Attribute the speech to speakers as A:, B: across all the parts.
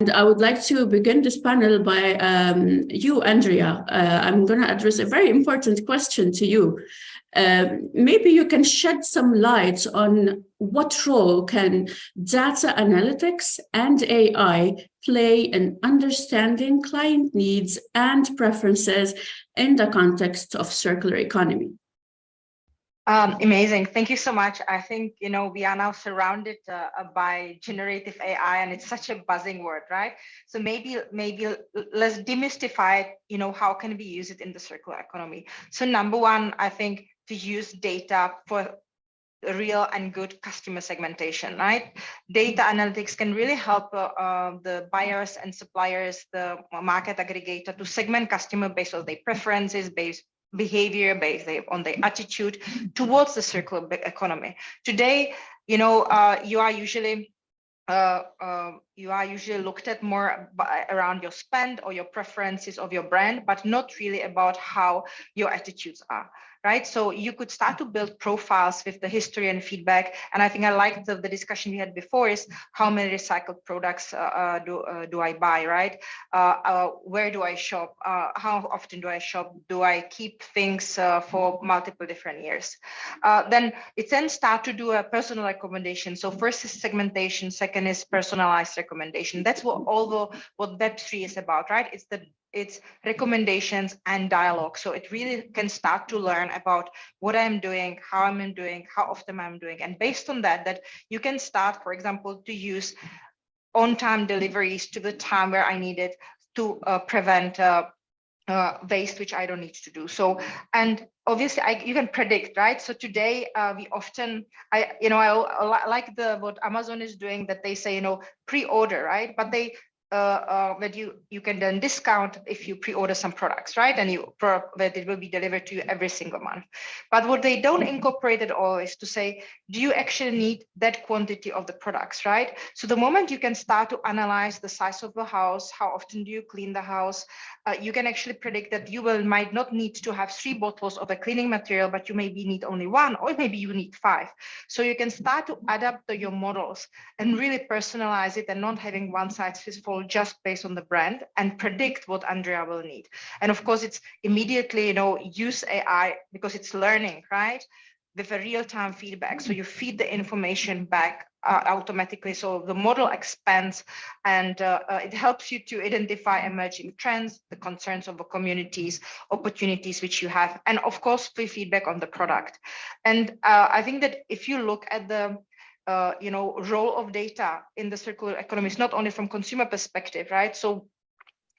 A: And I would like to begin this panel by you, Andrea. I'm going to address a very important question to you. Maybe you can shed some light on what role can data analytics and AI play in understanding client needs and preferences in the context of circular economy.
B: Amazing. Thank you so much. I think, we are now surrounded by generative AI, and it's such a buzzing word, right? So maybe let's demystify it, how can we use it in the circular economy? So number one, I think to use data for real and good customer segmentation, right? Data analytics can really help the buyers and suppliers, the market aggregator, to segment customer based on their preferences, based behavior, based on their attitude towards the circular economy. Today, you are usually looked at more around your spend or your preferences of your brand, but not really about how your attitudes are, right? So you could start to build profiles with the history and feedback. And I think I liked the discussion we had before is how many recycled products do I buy, right? Where do I shop? How often do I shop? Do I keep things for multiple different years? Then start to do a personal recommendation. So first is segmentation, second is personalized recommendation. That's what Web3 is about, right? It's recommendations and dialogue. So it really can start to learn about what I'm doing, how I'm doing, how often I'm doing. And based on that you can start, for example, to use on-time deliveries to the time where I need it to prevent waste, which I don't need to do. So, and obviously you can predict, right? So today we often, I like what Amazon is doing, that they say, pre-order, right? But they, that you can then discount if you pre-order some products, right? And that it will be delivered to you every single month. But what they don't incorporate at all is to say, do you actually need that quantity of the products, right? So the moment you can start to analyze the size of the house, how often do you clean the house, you can actually predict that you might not need to have 3 bottles of a cleaning material, but you maybe need only 1, or maybe you need 5. So you can start to adapt your models and really personalize it, and not having one size fits all just based on the brand, and predict what Andrea will need. And of course, it's immediately, use AI because it's learning, right? With a real-time feedback. So you feed the information back automatically. So the model expands, and it helps you to identify emerging trends, the concerns of the communities, opportunities which you have, and of course, free feedback on the product. And I think that if you look at the role of data in the circular economy, it's not only from consumer perspective, right? So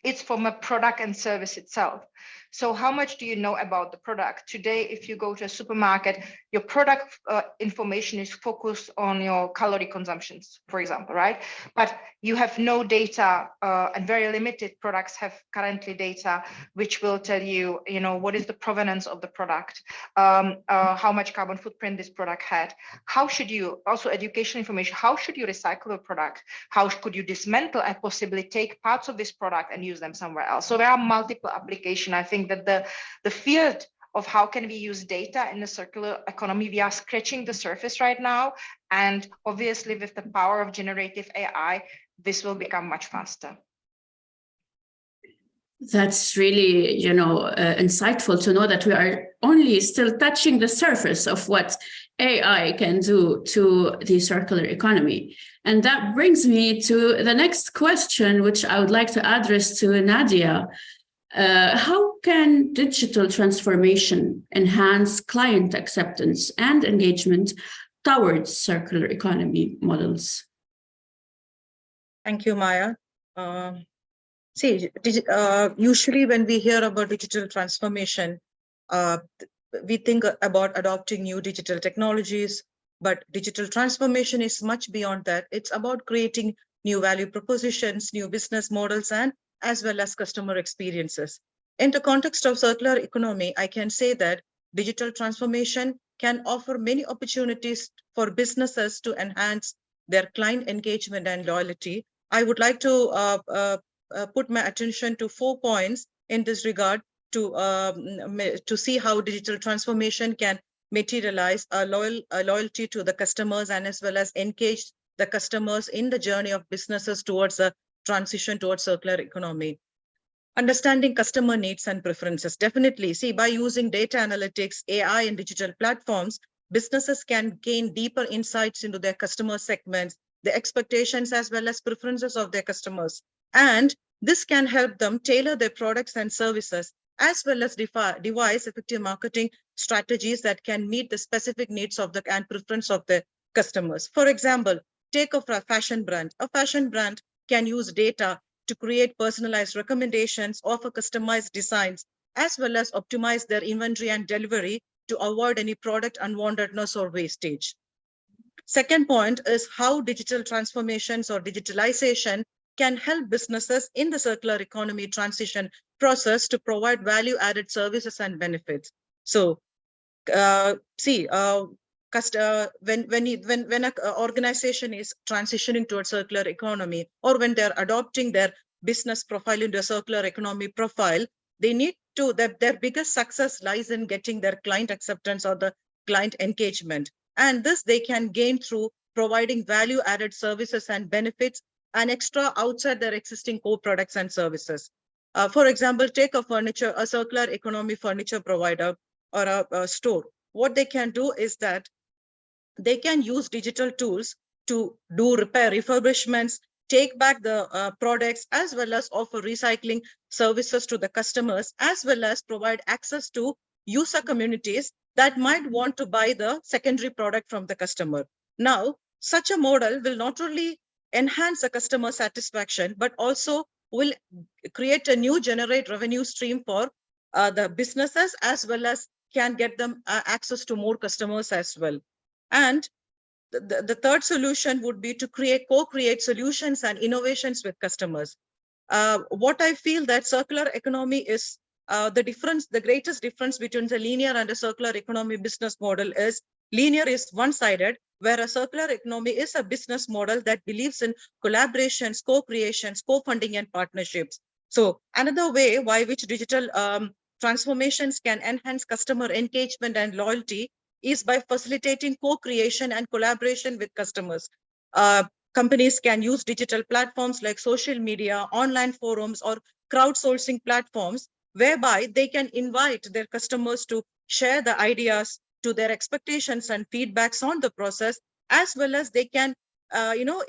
B: it's from a product and service itself. So how much do you know about the product? Today, if you go to a supermarket, your product information is focused on your calorie consumptions, for example, right? But you have no data, and very limited products have currently data which will tell you, what is the provenance of the product, how much carbon footprint this product had, how should you, also education information, how should you recycle a product, how could you dismantle and possibly take parts of this product and use them somewhere else. So there are multiple applications. I think that the field of how can we use data in the circular economy, we are scratching the surface right now. And obviously with the power of generative AI, this will become much faster.
A: That's really, insightful to know that we are only still touching the surface of what AI can do to the circular economy. And that brings me to the next question, which I would like to address to Nadia. How can digital transformation enhance client acceptance and engagement towards circular economy models?
C: Thank you, Maya. Usually when we hear about digital transformation, we think about adopting new digital technologies, but digital transformation is much beyond that. It's about creating new value propositions, new business models, and as well as customer experiences. In the context of circular economy, I can say that digital transformation can offer many opportunities for businesses to enhance their client engagement and loyalty. I would like to put my attention to 4 points in this regard to see how digital transformation can materialize a loyalty to the customers, and as well as engage the customers in the journey of businesses towards a transition towards circular economy. Understanding customer needs and preferences. Definitely. See, by using data analytics, AI, and digital platforms, businesses can gain deeper insights into their customer segments, the expectations as well as preferences of their customers. And this can help them tailor their products and services, as well as devise effective marketing strategies that can meet the specific needs of the and preference of the customers. For example, take a fashion brand. A fashion brand can use data to create personalized recommendations, offer customized designs, as well as optimize their inventory and delivery to avoid any product unwantedness or wastage. Second point is how digital transformations or digitalization can help businesses in the circular economy transition process to provide value-added services and benefits. So, when an organization is transitioning towards circular economy, or when they're adopting their business profile into a circular economy profile, they need to, their biggest success lies in getting their client acceptance or the client engagement. And this they can gain through providing value-added services and benefits and extra outside their existing core products and services. For example, take a circular economy furniture provider or a store. What they can do is that they can use digital tools to do repair, refurbishments, take back the products, as well as offer recycling services to the customers, as well as provide access to user communities that might want to buy the secondary product from the customer. Now, such a model will not only enhance the customer satisfaction, but also will create a new generate revenue stream for the businesses, as well as can get them access to more customers as well. And the third solution would be to co-create solutions and innovations with customers. What I feel that circular economy is the greatest difference between the linear and a circular economy business model is linear is one-sided, where a circular economy is a business model that believes in collaborations, co-creations, co-funding, and partnerships. So another way why which digital transformations can enhance customer engagement and loyalty is by facilitating co-creation and collaboration with customers. Companies can use digital platforms like social media, online forums, or crowdsourcing platforms, whereby they can invite their customers to share the ideas, to their expectations and feedbacks on the process, as well as they can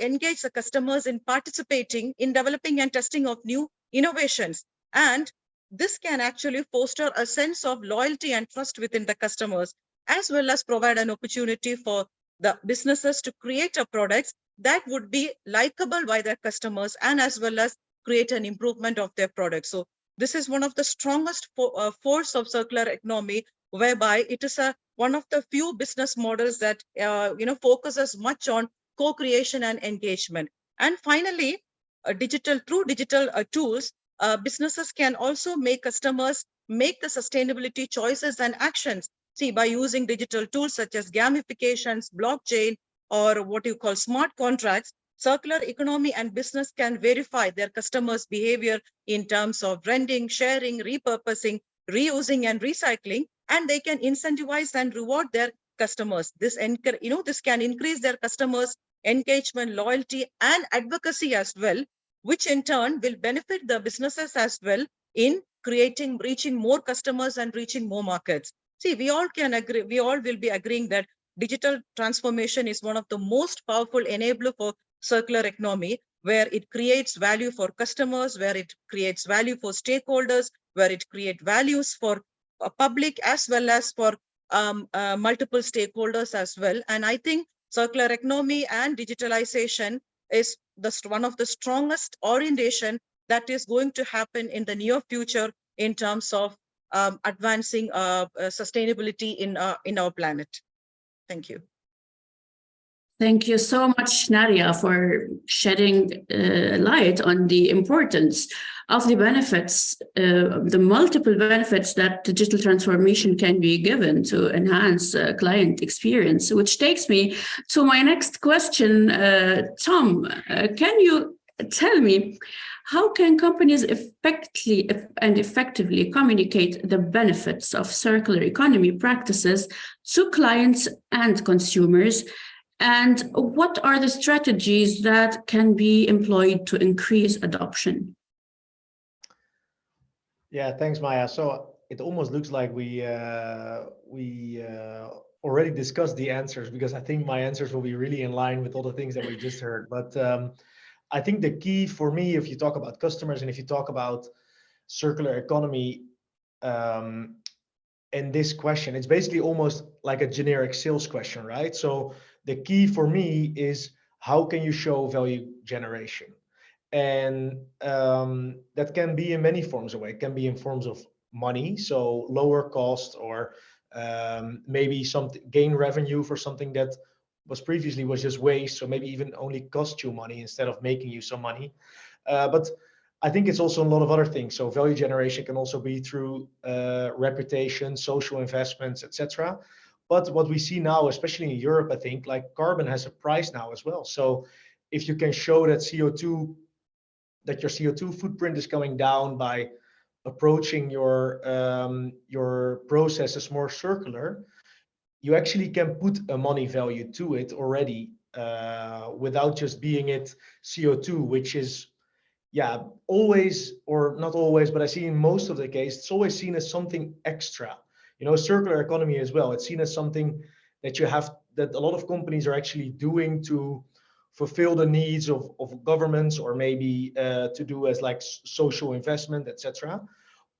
C: engage the customers in participating in developing and testing of new innovations. And this can actually foster a sense of loyalty and trust within the customers, as well as provide an opportunity for the businesses to create a products that would be likable by their customers, and as well as create an improvement of their products. So this is one of the strongest force of circular economy, whereby it is one of the few business models that focuses much on co-creation and engagement. And finally, through digital tools, businesses can also make customers make the sustainability choices and actions. See, by using digital tools such as gamifications, blockchain, or what you call smart contracts, circular economy and business can verify their customers' behavior in terms of renting, sharing, repurposing, reusing, and recycling, and they can incentivize and reward their customers. This can increase their customers' engagement, loyalty, and advocacy as well, which in turn will benefit the businesses as well in reaching more customers and reaching more markets. See, we all will be agreeing that digital transformation is one of the most powerful enabler for circular economy, where it creates value for customers, where it creates value for stakeholders, where it creates values for public as well as for multiple stakeholders as well. And I think circular economy and digitalization is one of the strongest orientation that is going to happen in the near future in terms of advancing sustainability in our planet. Thank you.
A: Thank you so much, Nadia, for shedding light on the importance of the benefits, the multiple benefits that digital transformation can be given to enhance client experience, which takes me to my next question. Tom, can you tell me, how can companies effectively communicate the benefits of circular economy practices to clients and consumers? And what are the strategies that can be employed to increase adoption?
D: Yeah, thanks, Maya. So it almost looks like we already discussed the answers, because I think my answers will be really in line with all the things that we just heard. But I think the key for me, if you talk about customers and if you talk about circular economy, in this question, it's basically almost like a generic sales question, right? So the key for me is, how can you show value generation? And that can be in many forms of way. It can be in forms of money, so lower cost, or maybe something gain revenue for something that was previously was just waste, so maybe even only cost you money instead of making you some money. But I think it's also a lot of other things. So value generation can also be through reputation, social investments, etc. But what we see now, especially in Europe, I think like carbon has a price now as well. So if you can show that that your CO2 footprint is coming down by approaching your processes more circular, you actually can put a money value to it already, without just being it CO2, which is, yeah, always, or not always, but I see in most of the case, it's always seen as something extra. You know, circular economy as well, it's seen as something that that a lot of companies are actually doing to fulfill the needs of governments, or maybe to do as like social investment, etc.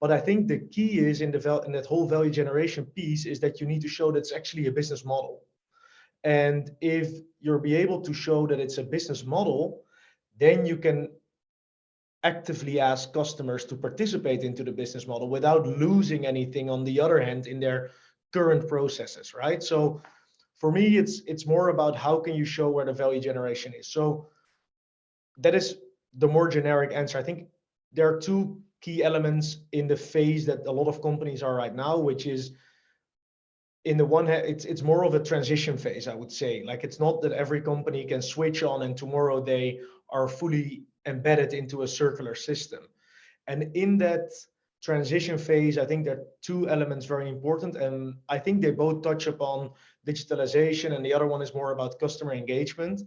D: But I think the key is in that whole value generation piece is that you need to show that it's actually a business model. And if you'll be able to show that it's a business model, then you can actively ask customers to participate into the business model without losing anything on the other hand in their current processes, right? So for me, it's more about how can you show where the value generation is. So that is the more generic answer. I think there are two key elements in the phase that a lot of companies are right now, which is, in the one hand, it's more of a transition phase, I would say. Like, it's not that every company can switch on and tomorrow they are fully embedded into a circular system. And in that transition phase, I think there are two elements very important, and I think they both touch upon digitalization, and the other one is more about customer engagement.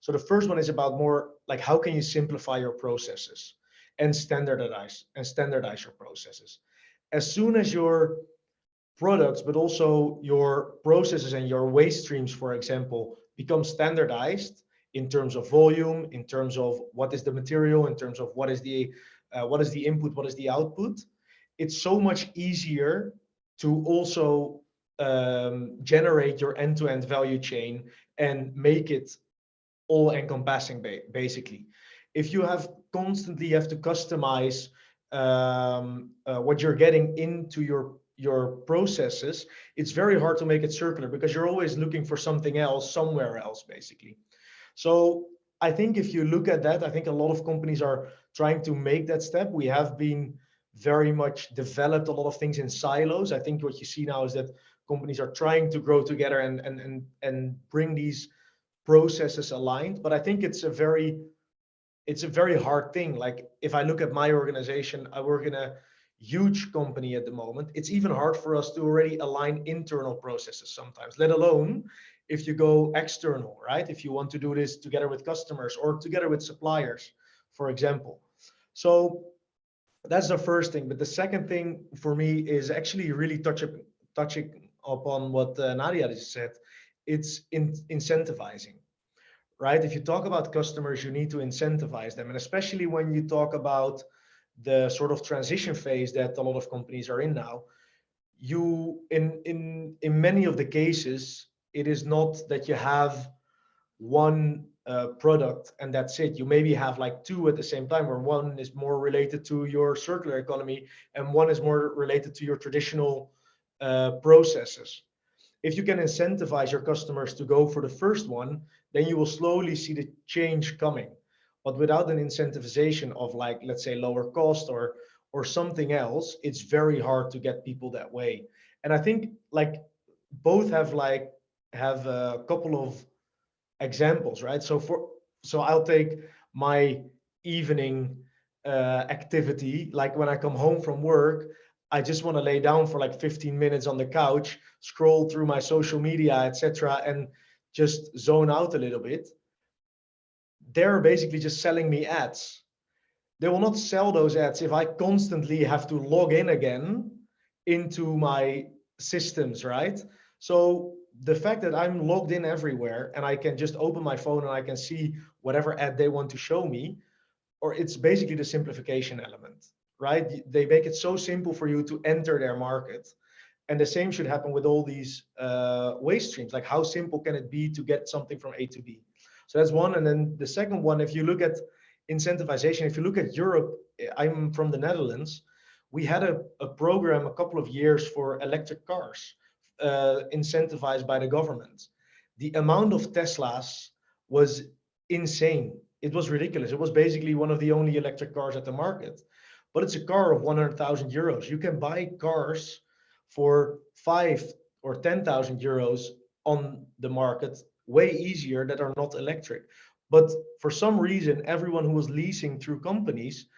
D: So the first one is about more like, how can you simplify your processes and standardize your processes? As soon as your products, but also your processes and your waste streams, for example, become standardized in terms of volume, in terms of what is the material, in terms of what is the input, what is the output, it's so much easier to also generate your end-to-end value chain and make it all encompassing, basically. If you constantly have to customize what you're getting into your processes, it's very hard to make it circular, because you're always looking for something else somewhere else, basically. So I think if you look at that, I think a lot of companies are trying to make that step. We have been very much developed a lot of things in silos. I think what you see now is that companies are trying to grow together and bring these processes aligned. But I think it's a very hard thing. Like, if I look at my organization, I work in a huge company at the moment. It's even hard for us to already align internal processes sometimes, let alone if you go external, right? If you want to do this together with customers or together with suppliers, for example. So that's the first thing. But the second thing for me is actually really touching upon what Nadia just said. It's incentivizing, right? If you talk about customers, you need to incentivize them. And especially when you talk about the sort of transition phase that a lot of companies are in now, in many of the cases, it is not that you have one product and that's it. You maybe have like two at the same time, where one is more related to your circular economy and one is more related to your traditional processes. If you can incentivize your customers to go for the first one, then you will slowly see the change coming. But without an incentivization of, like, let's say, lower cost or something else, it's very hard to get people that way. And I think like both have a couple of examples, right? So I'll take my evening activity. Like, when I come home from work, I just want to lay down for like 15 minutes on the couch, scroll through my social media, etc., and just zone out a little bit, they're basically just selling me ads. They will not sell those ads if I constantly have to log in again into my systems, right? So the fact that I'm logged in everywhere and I can just open my phone and I can see whatever ad they want to show me, or it's basically the simplification element, right? They make it so simple for you to enter their market. And the same should happen with all these waste streams. Like, how simple can it be to get something from A to B? So that's one. And then the second one, if you look at incentivization, if you look at Europe, I'm from the Netherlands, we had a program a couple of years for electric cars, incentivized by the government. The amount of Teslas was insane. It was ridiculous. It was basically one of the only electric cars at the market. But it's a car of 100,000 euros. You can buy cars for 5 or 10,000 euros on the market way easier that are not electric. But for some reason, everyone who was leasing through companies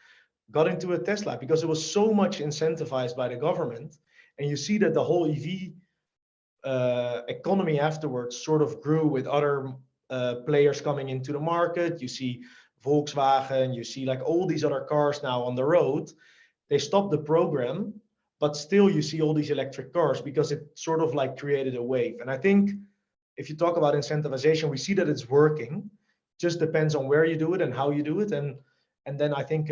D: got into a Tesla because it was so much incentivized by the government. And you see that the whole EV economy afterwards sort of grew with other players coming into the market. You see Volkswagen, you see like all these other cars now on the road. They stopped the program, but still you see all these electric cars because it sort of like created a wave. And I think if you talk about incentivization, we see that it's working. Just depends on where you do it and how you do it. And then I think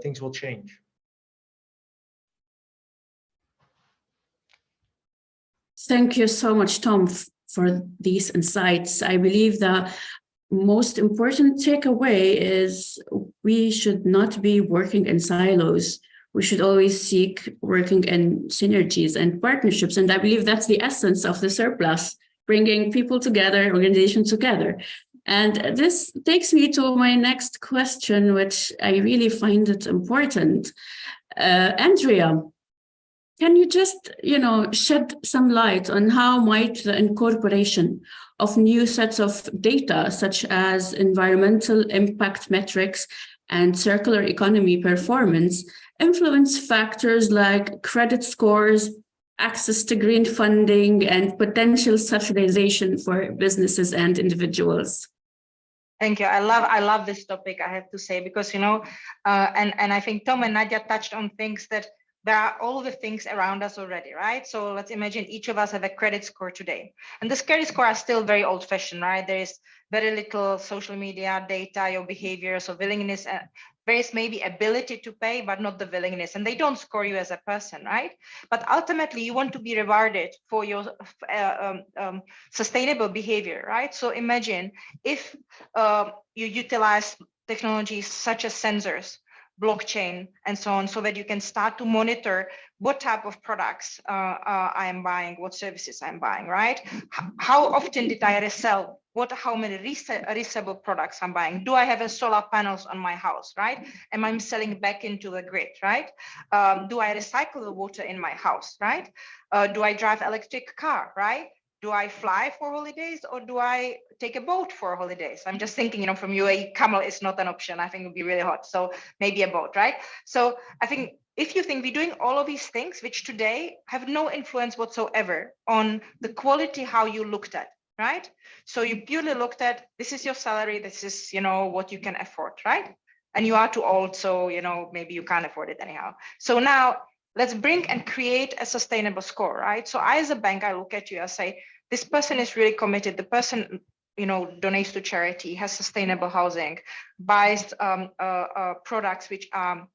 D: things will change.
A: Thank you so much, Tom, for these insights. I believe the most important takeaway is we should not be working in silos. We should always seek working in synergies and partnerships. And I believe that's the essence of the surplus, bringing people together, organizations together. And this takes me to my next question, which I really find it important. Andrea, can you just, shed some light on how might the incorporation of new sets of data, such as environmental impact metrics and circular economy performance, influence factors like credit scores, access to green funding, and potential subsidization for businesses and individuals?
B: Thank you. I love this topic, I have to say, because, and I think Tom and Nadia touched on things that there are all the things around us already, right? So let's imagine each of us have a credit score today. And this credit score are still very old fashioned, right? There is very little social media data, your behavior, so willingness, there is maybe ability to pay, but not the willingness. And they don't score you as a person, right? But ultimately, you want to be rewarded for your sustainable behavior, right? So imagine if you utilize technologies such as sensors, blockchain, and so on, so that you can start to monitor what type of products I am buying, what services I'm buying, right? How often did I resell? How many resellable products I'm buying? Do I have a solar panels on my house, right? Am I selling back into the grid, right? Do I recycle the water in my house, right? Do I drive electric car, right? Do I fly for holidays or do I take a boat for holidays? I'm just thinking, from UAE, camel is not an option. I think it would be really hot. So maybe a boat, right? So I think if you think we're doing all of these things, which today have no influence whatsoever on the quality, how you looked at, right? So you purely looked at, this is your salary, this is, what you can afford, right? And you are too old, so, maybe you can't afford it anyhow. So now let's bring and create a sustainable score, right? So I, as a bank, I look at you, I say, this person is really committed. The person, donates to charity, has sustainable housing, buys products which are,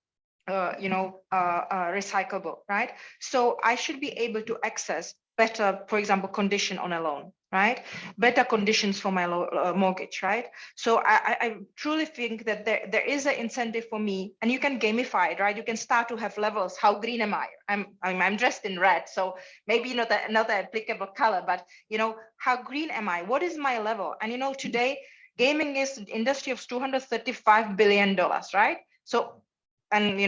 B: recyclable, right? So I should be able to access better, for example, condition on a loan, right? Better conditions for my mortgage, right? So I truly think that there is an incentive for me, and you can gamify it, right? You can start to have levels. How green am I? I'm dressed in red, so maybe not another applicable color, but how green am I? What is my level? And today gaming is an industry of $235 billion, right? So, and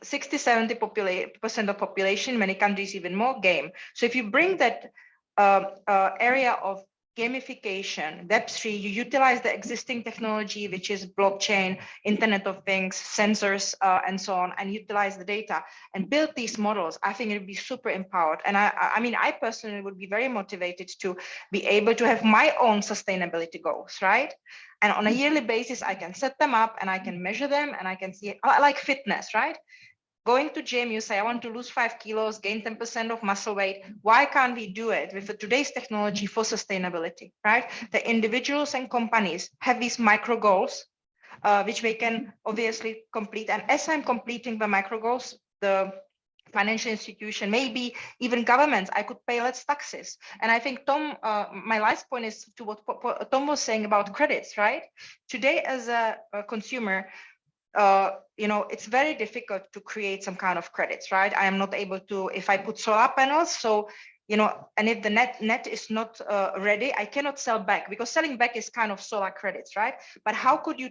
B: 60-70% of population, many countries even more, game. So if you bring that area of gamification, Web3, you utilize the existing technology, which is blockchain, Internet of Things, sensors, and so on, and utilize the data and build these models, I think it would be super empowered. And I mean, I personally would be very motivated to be able to have my own sustainability goals, right? And on a yearly basis, I can set them up and I can measure them and I can see, like fitness, right? Going to gym, you say, I want to lose 5 kilos, gain 10% of muscle weight. Why can't we do it with today's technology for sustainability, right? The individuals and companies have these micro goals, which they can obviously complete. And as I'm completing the micro goals, the financial institution, maybe even governments, I could pay less taxes. And I think, Tom, my last point is to what Tom was saying about credits, right? Today, as a consumer, you know, it's very difficult to create some kind of credits, right? I am not able to, if I put solar panels, so, you know, and if the net is not ready, I cannot sell back, because selling back is kind of solar credits, right? But how could you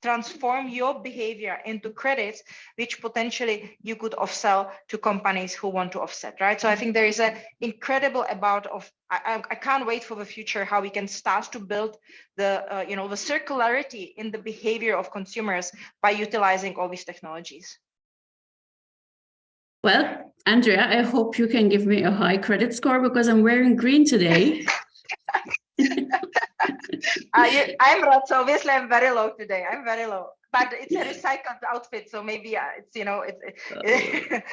B: transform your behavior into credits, which potentially you could offsell to companies who want to offset, right? So I think there is an incredible amount of, I can't wait for the future, how we can start to build the, you know, the circularity in the behavior of consumers by utilizing all these technologies.
A: Well, Andrea, I hope you can give me a high credit score because I'm wearing green today.
B: I'm red, so obviously I'm very low today. I'm very low, but it's a recycled outfit, so maybe it's, you know,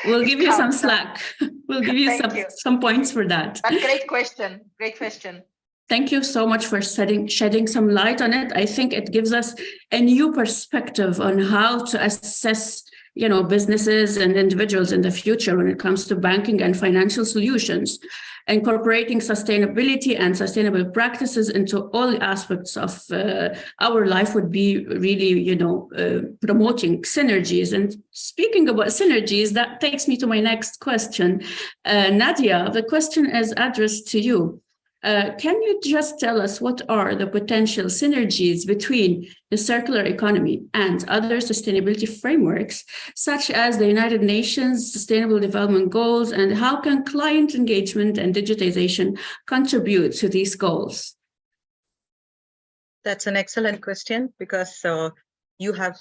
A: We'll give you some slack. We'll give you some points for that.
B: But great question. Great question.
A: Thank you so much for shedding some light on it. I think it gives us a new perspective on how to assess, you know, businesses and individuals in the future when it comes to banking and financial solutions. Incorporating sustainability and sustainable practices into all aspects of our life would be really, you know, promoting synergies. And speaking about synergies, that takes me to my next question. Nadia, the question is addressed to you. Can you just tell us what are the potential synergies between the circular economy and other sustainability frameworks, such as the United Nations Sustainable Development Goals, and how can client engagement and digitization contribute to these goals?
C: That's an excellent question, because you have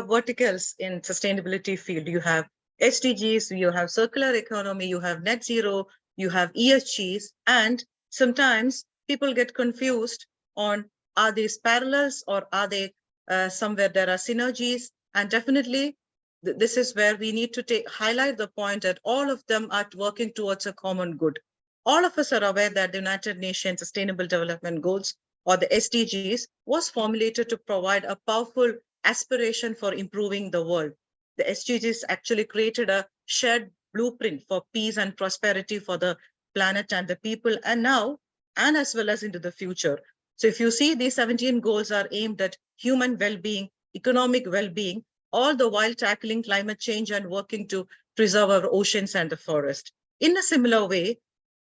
C: verticals in sustainability field. You have SDGs, you have circular economy, you have net zero, you have ESGs, and sometimes people get confused on, are these parallels or are they somewhere there are synergies? And definitely this is where we need to highlight the point that all of them are working towards a common good. All of us are aware that the United Nations Sustainable Development Goals, or the SDGs, was formulated to provide a powerful aspiration for improving the world. The SDGs actually created a shared blueprint for peace and prosperity for the planet and the people, and now, and as well as into the future. So if you see, these 17 goals are aimed at human well-being, economic well-being, all the while tackling climate change and working to preserve our oceans and the forest. In a similar way,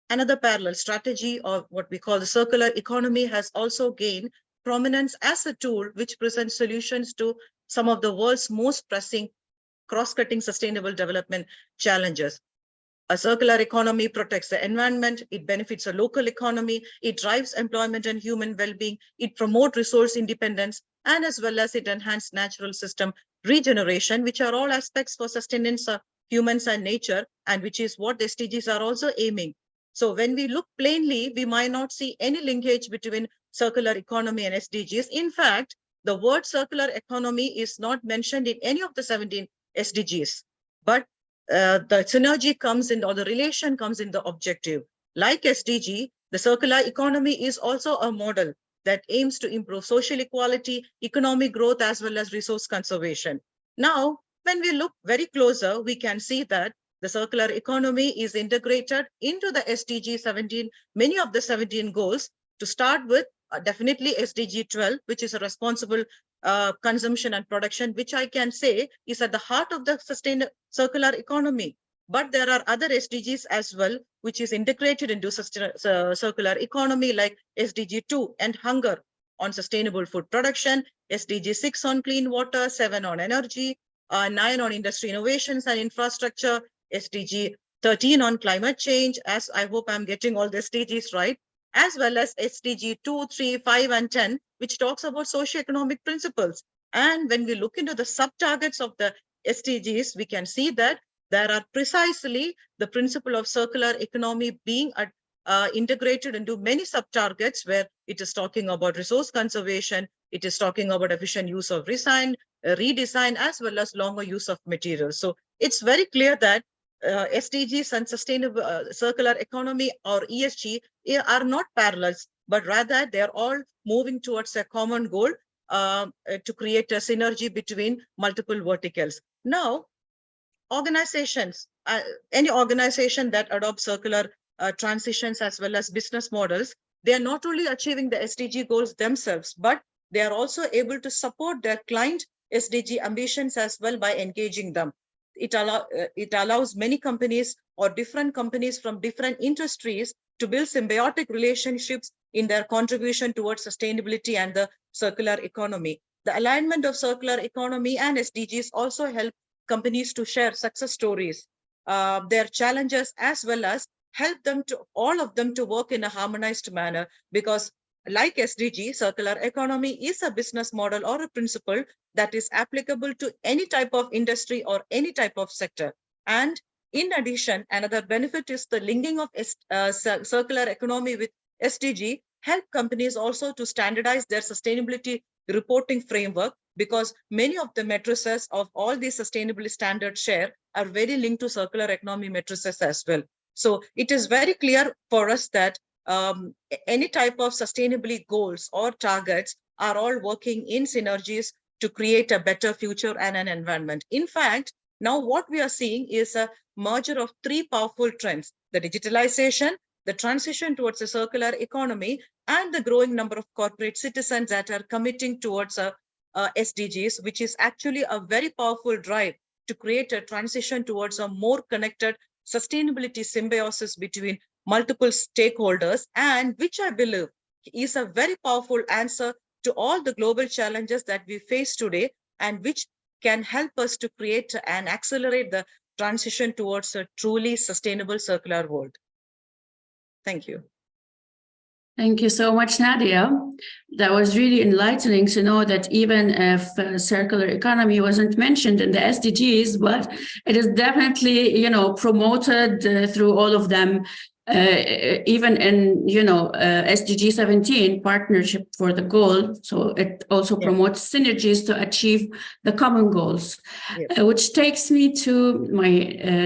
C: another parallel strategy, or what we call the circular economy, has also gained prominence as a tool which presents solutions to some of the world's most pressing cross-cutting sustainable development challenges. A circular economy protects the environment, it benefits a local economy, it drives employment and human well-being, it promotes resource independence, and as well as it enhances natural system regeneration, which are all aspects for sustenance of humans and nature, and which is what the SDGs are also aiming. So when we look plainly, we might not see any linkage between circular economy and SDGs. In fact, the word circular economy is not mentioned in any of the 17 SDGs, but the synergy comes in, or the relation comes in the objective. Like SDG, the circular economy is also a model that aims to improve social equality, economic growth, as well as resource conservation. Now, when we look very closer, we can see that the circular economy is integrated into the SDG 17, many of the 17 goals. To start with, definitely SDG 12, which is a responsible consumption and production, which I can say is at the heart of the circular economy. But there are other SDGs as well, which is integrated into circular economy, like SDG 2 and hunger on sustainable food production, SDG 6 on clean water, 7 on energy, 9 on industry innovations and infrastructure, SDG 13 on climate change, as I hope I'm getting all the SDGs right, as well as SDG 2, 3, 5, and 10, which talks about socioeconomic principles. And when we look into the sub-targets of the SDGs, we can see that there are precisely the principle of circular economy being integrated into many sub-targets, where it is talking about resource conservation, it is talking about efficient use of redesign, as well as longer use of materials. So it's very clear that SDGs and sustainable circular economy, or ESG, are not parallels, but rather they are all moving towards a common goal to create a synergy between multiple verticals. Now, organizations, any organization that adopts circular transitions as well as business models, they are not only achieving the SDG goals themselves, but they are also able to support their client SDG ambitions as well by engaging them. It allows many companies or different companies from different industries to build symbiotic relationships in their contribution towards sustainability and the circular economy. The alignment of circular economy and SDGs also help companies to share success stories, their challenges, as well as help them to all of them to work in a harmonized manner, because like SDG, circular economy is a business model or a principle that is applicable to any type of industry or any type of sector. And in addition, another benefit is the linking of circular economy with SDG help companies also to standardize their sustainability reporting framework, because many of the matrices of all these sustainability standards share are very linked to circular economy matrices as well. So it is very clear for us that any type of sustainability goals or targets are all working in synergies to create a better future and an environment. In fact, now what we are seeing is a merger of three powerful trends: the digitalization, the transition towards a circular economy, and the growing number of corporate citizens that are committing towards SDGs, which is actually a very powerful drive to create a transition towards a more connected sustainability symbiosis between multiple stakeholders, and which I believe is a very powerful answer to all the global challenges that we face today, and which can help us to create and accelerate the transition towards a truly sustainable circular world. Thank you.
A: Thank you so much, Nadia. That was really enlightening to know that even if circular economy wasn't mentioned in the SDGs, but it is definitely, promoted through all of them, even in, SDG 17, partnership for the goal. So it also promotes synergies to achieve the common goals, which takes me to my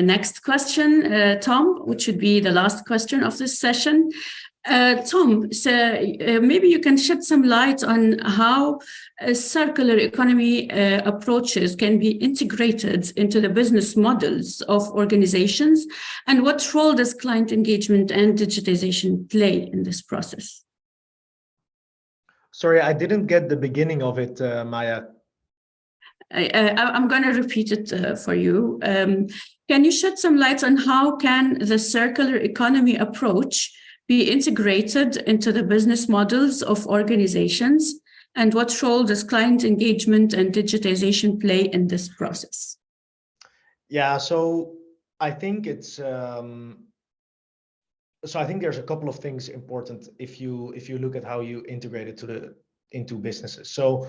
A: next question, Tom, which would be the last question of this session. Tom, so maybe you can shed some light on how circular economy approaches can be integrated into the business models of organizations, and what role does client engagement and digitization play in this process?
D: Sorry, I didn't get the beginning of it, Maya.
A: I'm going to repeat it for you. Can you shed some light on how can the circular economy approach be integrated into the business models of organizations, and what role does client engagement and digitization play in this process?
D: Yeah, so I think it's I think there's a couple of things important if you look at how you integrate it into businesses. So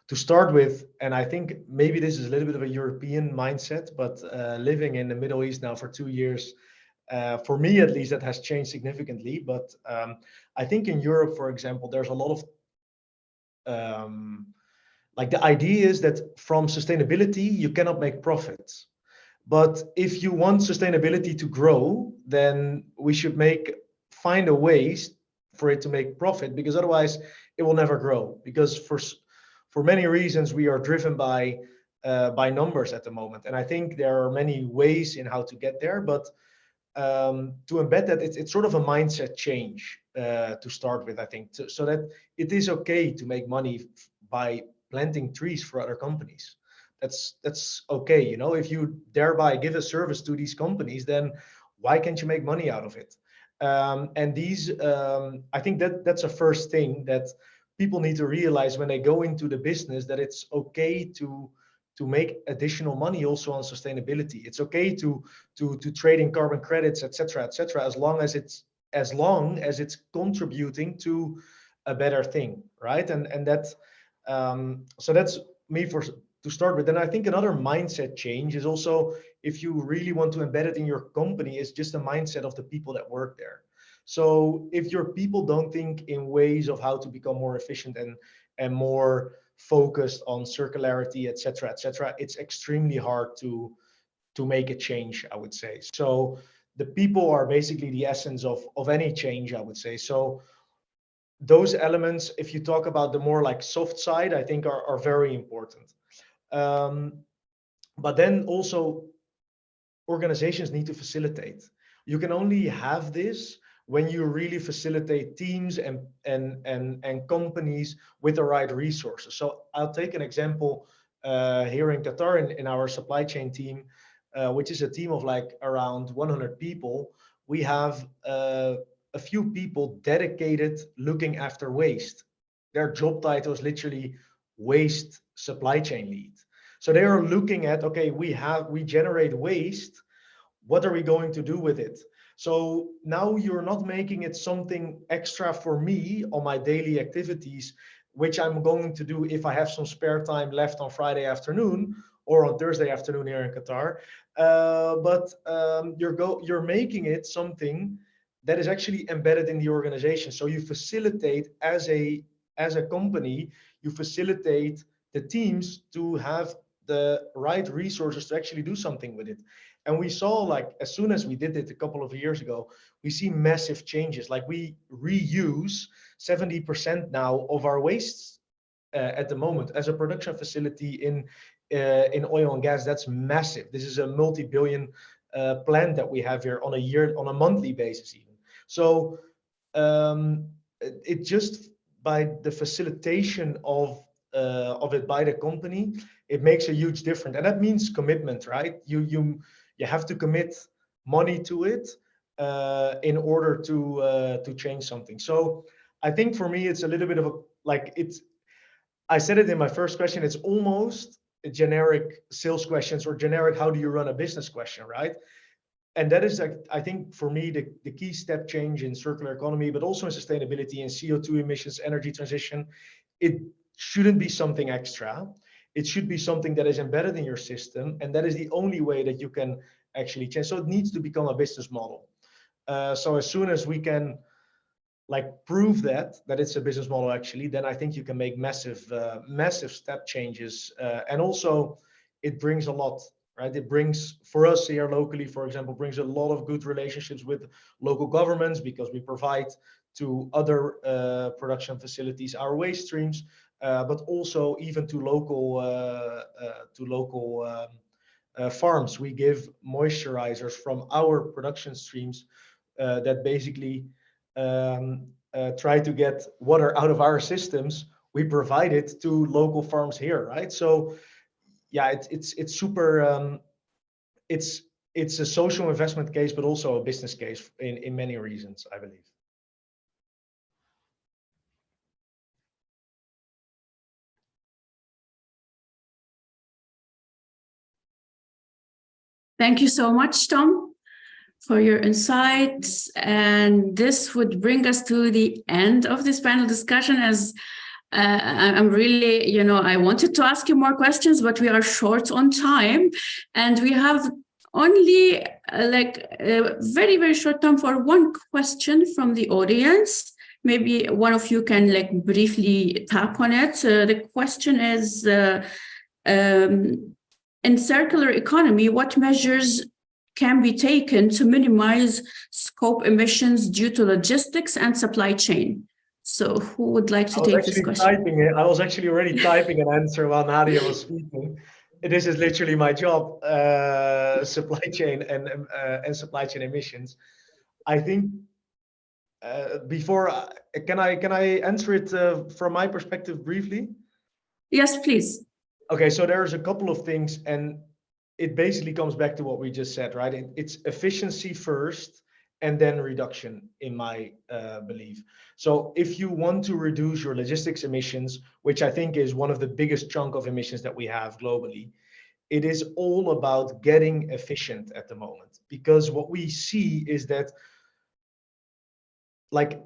D: to start with, and I think maybe this is a little bit of a European mindset, but living in the Middle East now for 2 years, for me at least, that has changed significantly. But I think in Europe, for example, there's a lot of like the idea is that from sustainability you cannot make profits, but if you want sustainability to grow, then we should find a ways for it to make profit, because otherwise it will never grow, because for many reasons we are driven by numbers at the moment. And I think there are many ways in how to get there, but to embed that, it's sort of a mindset change to start with, I think, so that it is okay to make money by planting trees for other companies. That's okay, if you thereby give a service to these companies, then why can't you make money out of it? And these, I think that's a first thing that people need to realize when they go into the business, that it's okay to make additional money also on sustainability. It's okay to trade in carbon credits, etc., as long as it's contributing to a better thing, right? And that so that's me to start with. And I think another mindset change is also, if you really want to embed it in your company, is just the mindset of the people that work there. So if your people don't think in ways of how to become more efficient and more focused on circularity, etc., it's extremely hard to make a change, I would say. So the people are basically the essence of any change, I would say. So those elements, if you talk about the more like soft side, I think are very important. But then also organizations need to facilitate. You can only have this when you really facilitate teams and companies with the right resources. So I'll take an example here in Qatar in our supply chain team, which is a team of like around 100 people. We have a few people dedicated looking after waste. Their job title is literally waste supply chain lead. So they are looking at, okay, we generate waste. What are we going to do with it? So now you're not making it something extra for me on my daily activities, which I'm going to do if I have some spare time left on Friday afternoon or on Thursday afternoon here in Qatar. But you're making it something that is actually embedded in the organization. So you facilitate as a company, you facilitate the teams to have the right resources to actually do something with it. And we saw, like, as soon as we did it a couple of years ago, we see massive changes. Like, we reuse 70% now of our wastes at the moment as a production facility in oil and gas. That's massive. This is a multi-billion plant that we have here on a monthly basis even. So it just, by the facilitation of it by the company, it makes a huge difference. And that means commitment, right? You have to commit money to it in order to change something. So I think for me, it's a little bit of a, like, I said it in my first question, it's almost a generic sales questions or generic how do you run a business question, right? And that is, I think, for me, the key step change in circular economy, but also in sustainability and CO2 emissions, energy transition. It shouldn't be something extra. It should be something that is embedded in your system, and that is the only way that you can actually change. So it needs to become a business model. So as soon as we can, like, prove that it's a business model actually, then I think you can make massive step changes. And also it brings a lot, right? It brings, for us here locally, for example, brings a lot of good relationships with local governments, because we provide to other production facilities our waste streams, but also even to local farms. We give moisturizers from our production streams that basically try to get water out of our systems. We provide it to local farms here, right? So yeah, it's super. It's a social investment case, but also a business case in many reasons, I believe.
A: Thank you so much, Tom, for your insights. And this would bring us to the end of this panel discussion, as I'm really, I wanted to ask you more questions, but we are short on time, and we have only a very, very short time for one question from the audience. Maybe one of you can briefly tap on it. The question is, in circular economy, what measures can be taken to minimize scope emissions due to logistics and supply chain? So who would like to take this question?
D: I was actually already typing an answer while Nadia was speaking. This is literally my job, supply chain and supply chain emissions. I think can I answer it from my perspective briefly?
A: Yes, please.
D: Okay, so there's a couple of things, and it basically comes back to what we just said, right? It's efficiency first, and then reduction, in my belief. So if you want to reduce your logistics emissions, which I think is one of the biggest chunk of emissions that we have globally, it is all about getting efficient at the moment, because what we see is that, like,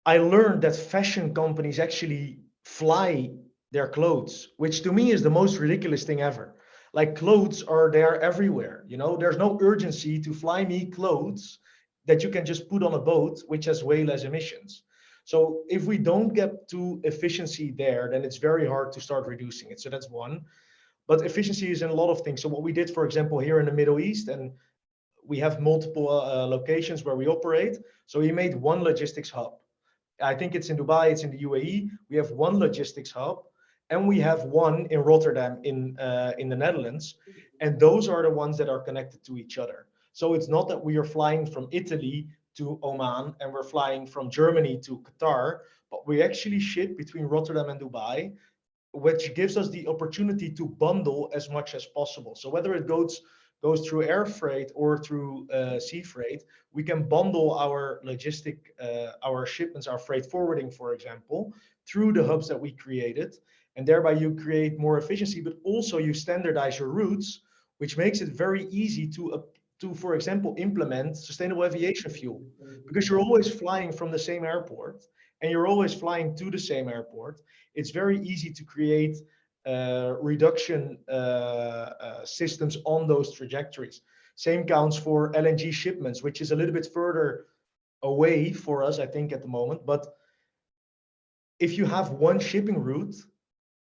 D: I learned that fashion companies actually fly their clothes, which to me is the most ridiculous thing ever. Like, clothes are there everywhere, you know, there's no urgency to fly me clothes that you can just put on a boat, which has way less emissions. So if we don't get to efficiency there, then it's very hard to start reducing it. So that's one. But efficiency is in a lot of things. So what we did, for example, here in the Middle East, and we have multiple locations where we operate. So we made one logistics hub. I think it's in Dubai, it's in the UAE. We have one logistics hub, and we have one in Rotterdam in the Netherlands. And those are the ones that are connected to each other. So it's not that we are flying from Italy to Oman and we're flying from Germany to Qatar, but we actually ship between Rotterdam and Dubai, which gives us the opportunity to bundle as much as possible. So whether it goes through air freight or through sea freight, we can bundle our our shipments, our freight forwarding, for example, through the hubs that we created. And thereby you create more efficiency, but also you standardize your routes, which makes it very easy to, for example, implement sustainable aviation fuel, because you're always flying from the same airport and you're always flying to the same airport. It's very easy to create reduction systems on those trajectories. Same counts for LNG shipments, which is a little bit further away for us, I think, at the moment. But if you have one shipping route,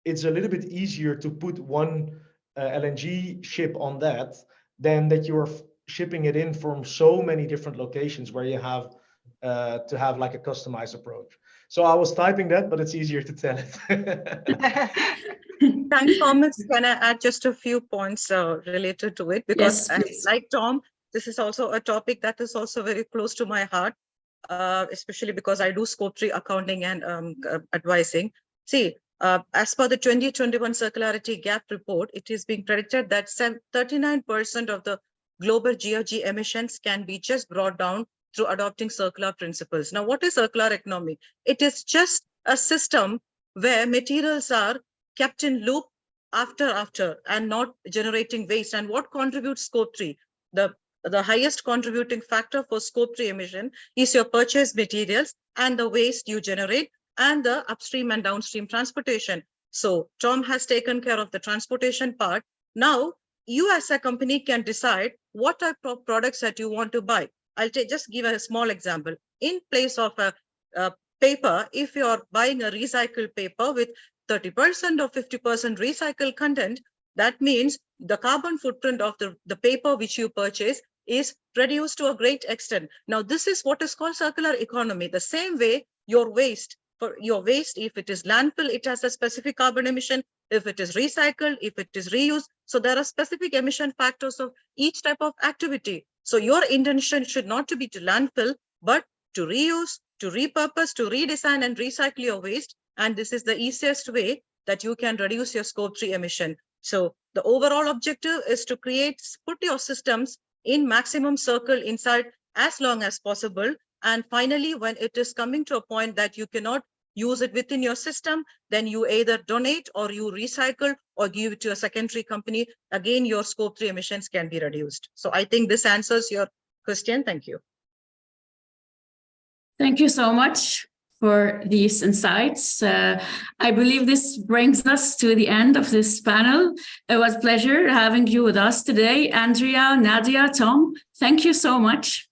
D: it's a little bit easier to put one LNG ship on that than that you're shipping it in from so many different locations where you have to have like a customized approach. So I was typing that, but it's easier to tell it.
C: Thanks, Thomas. Can I add just a few points related to it? Because
A: Yes,
C: like Tom, this is also a topic that is also very close to my heart, especially because I do Scope 3 accounting and advising. See, as per the 2021 Circularity Gap report, it is being predicted that 39% of the global GHG emissions can be just brought down through adopting circular principles. Now, what is circular economy? It is just a system where materials are kept in loop after and not generating waste. And what contributes Scope 3? The highest contributing factor for Scope 3 emission is your purchased materials and the waste you generate and the upstream and downstream transportation. So Tom has taken care of the transportation part. Now, you as a company can decide what type of products that you want to buy. I'll just give a small example. In place of a paper, if you're buying a recycled paper with 30% or 50% recycled content, that means the carbon footprint of the paper which you purchase is reduced to a great extent. Now, this is what is called circular economy. The same way your waste, if it is landfill, it has a specific carbon emission. If it is recycled, if it is reused, so there are specific emission factors of each type of activity. So your intention should not to be to landfill, but to reuse, to repurpose, to redesign and recycle your waste. And this is the easiest way that you can reduce your Scope 3 emission. So the overall objective is to put your systems in maximum circle inside as long as possible. And finally, when it is coming to a point that you cannot use it within your system, then you either donate or you recycle or give it to a secondary company. Again, your Scope 3 emissions can be reduced. So I think this answers your question. Thank you.
A: thank you so much for these insights. I believe this brings us to the end of this panel. It was a pleasure having you with us today. Andrea, Nadia, Tom, thank you so much.